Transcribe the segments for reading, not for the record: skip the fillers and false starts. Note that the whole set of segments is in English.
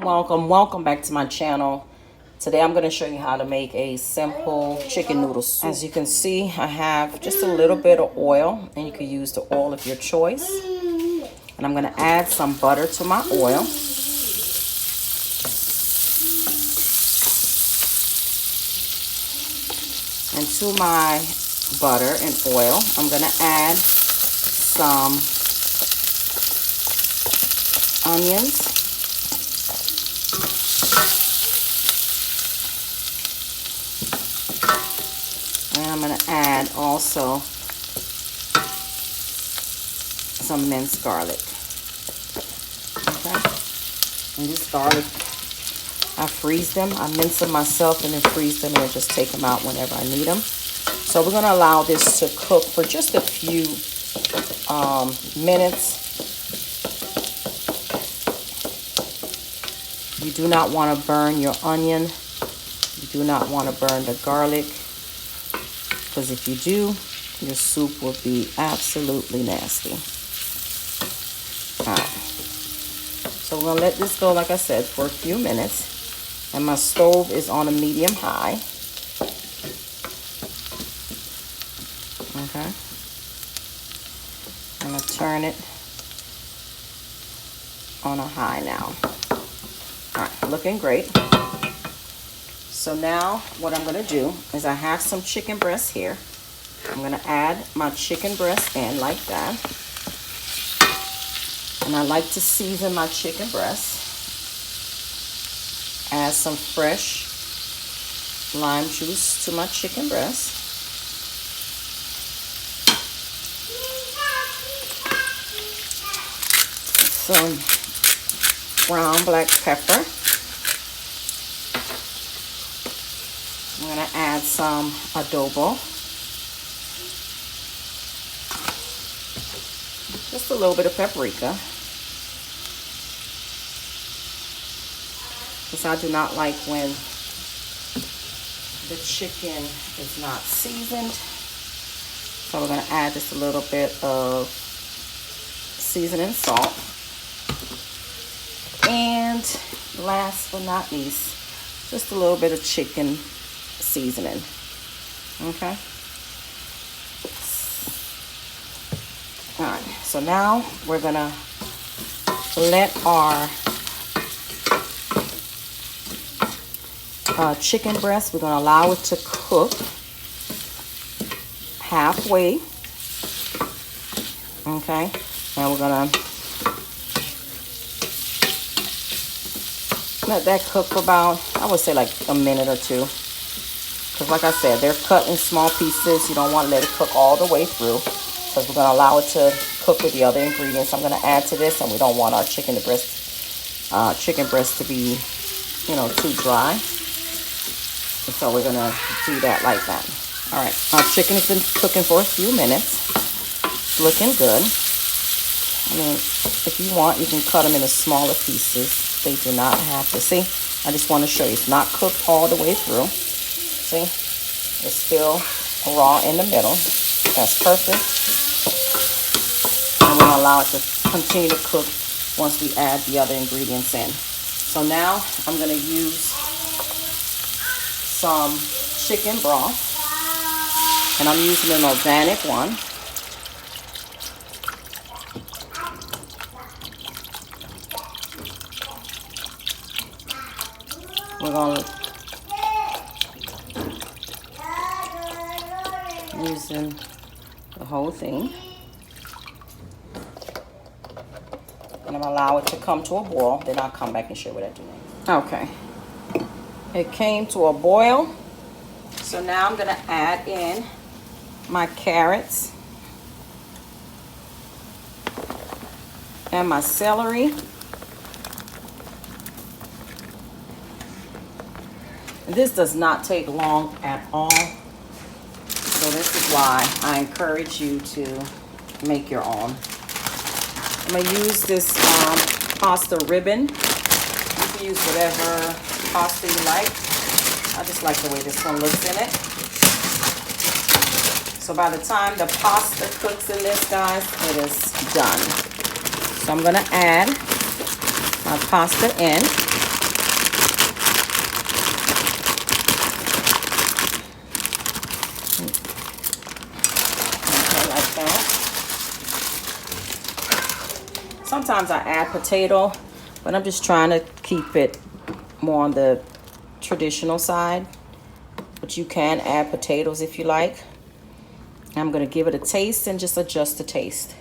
Welcome back to my channel. Today I'm going to show you how to make a simple chicken noodle soup. As you can see, I have just a little bit of oil, and you can use the oil of your choice. And I'm going to add some butter to my oil. And to my butter and oil, I'm going to add some onions. And I'm going to add also some minced garlic. Okay. And this garlic, I freeze them. I mince them myself and then freeze them and just take them out whenever I need them. So we're going to allow this to cook for just a few minutes. You do not want to burn your onion. You do not want to burn the garlic, because if you do, your soup will be absolutely nasty. All right. So we're going to let this go, like I said, for a few minutes. And my stove is on a medium high. Okay. I'm going to turn it on a high now. All right, looking great. So now what I'm going to do is I have some chicken breast here. I'm going to add my chicken breast in like that. And I like to season my chicken breast. Add some fresh lime juice to my chicken breast. Some brown black pepper. I'm going to add some adobo. Just a little bit of paprika. Because I do not like when the chicken is not seasoned. So we're going to add just a little bit of seasoning salt. And last but not least, just a little bit of chicken seasoning. Okay. All right. So now we're gonna let our chicken breast, we're gonna allow it to cook halfway. Okay. And we're gonna let that cook for about, I would say, like a minute or two. Because like I said, they're cut in small pieces. You don't want to let it cook all the way through, because we're going to allow it to cook with the other ingredients I'm going to add to this. And we don't want our chicken breast to be, too dry. And so we're going to do that like that. All right. Our chicken has been cooking for a few minutes. It's looking good. I mean, if you want, you can cut them into smaller pieces. They do not have to. See, I just want to show you. It's not cooked all the way through. See, it's still raw in the middle. That's perfect. And we're going to allow it to continue to cook once we add the other ingredients in. So now I'm going to use some chicken broth. And I'm using an organic one. We're going to using the whole thing. And I'm going to allow it to come to a boil. Then I'll come back and show you what I do next. Okay. It came to a boil. So now I'm going to add in my carrots and my celery. This does not take long at all. So this is why I encourage you to make your own. I'm going to use this pasta ribbon. You can use whatever pasta you like. I just like the way this one looks in it. So by the time the pasta cooks in this, guys, it is done. So I'm going to add my pasta in. Sometimes I add potato, but I'm just trying to keep it more on the traditional side. But you can add potatoes if you like. I'm going to give it a taste and just adjust the taste.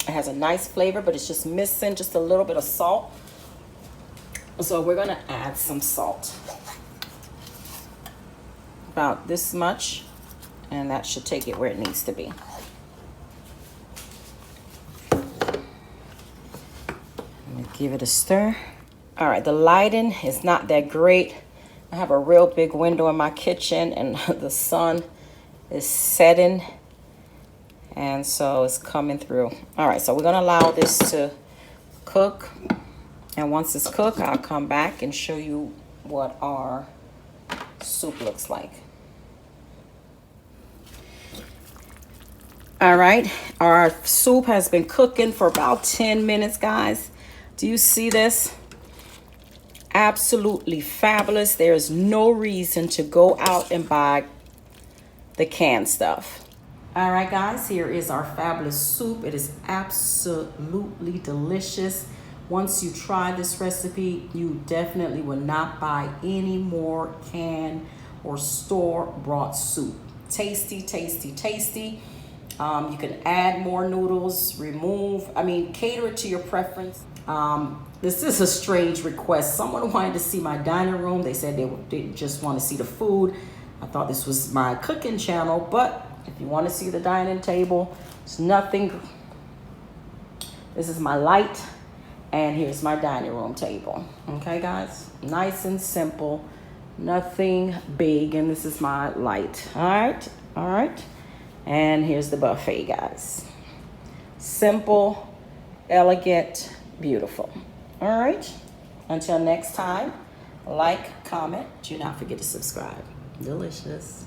It has a nice flavor, but it's just missing just a little bit of salt. So we're going to add some salt. About this much, and that should take it where it needs to be. Give it a stir. All right, the lighting is not that great. I have a real big window in my kitchen and the sun is setting, and so it's coming through. All right, so we're gonna allow this to cook, and once it's cooked, I'll come back and show you what our soup looks like. All right, our soup has been cooking for about 10 minutes, guys. Do you see this? Absolutely fabulous. There is no reason to go out and buy the canned stuff. All right, guys, here is our fabulous soup. It is absolutely delicious. Once you try this recipe, you definitely will not buy any more canned or store-bought soup. Tasty, tasty, tasty. You can add more noodles, cater it to your preference. This is a strange request. Someone wanted to see my dining room. They said they didn't just want to see the food. I thought this was my cooking channel, but if you want to see the dining table, it's nothing. This is my light, and here's my dining room table. Okay, guys? Nice and simple. Nothing big, and this is my light. All right. And here's the buffet, guys. Simple, elegant, beautiful. All right. Until next time, like, comment. Do not forget to subscribe. Delicious.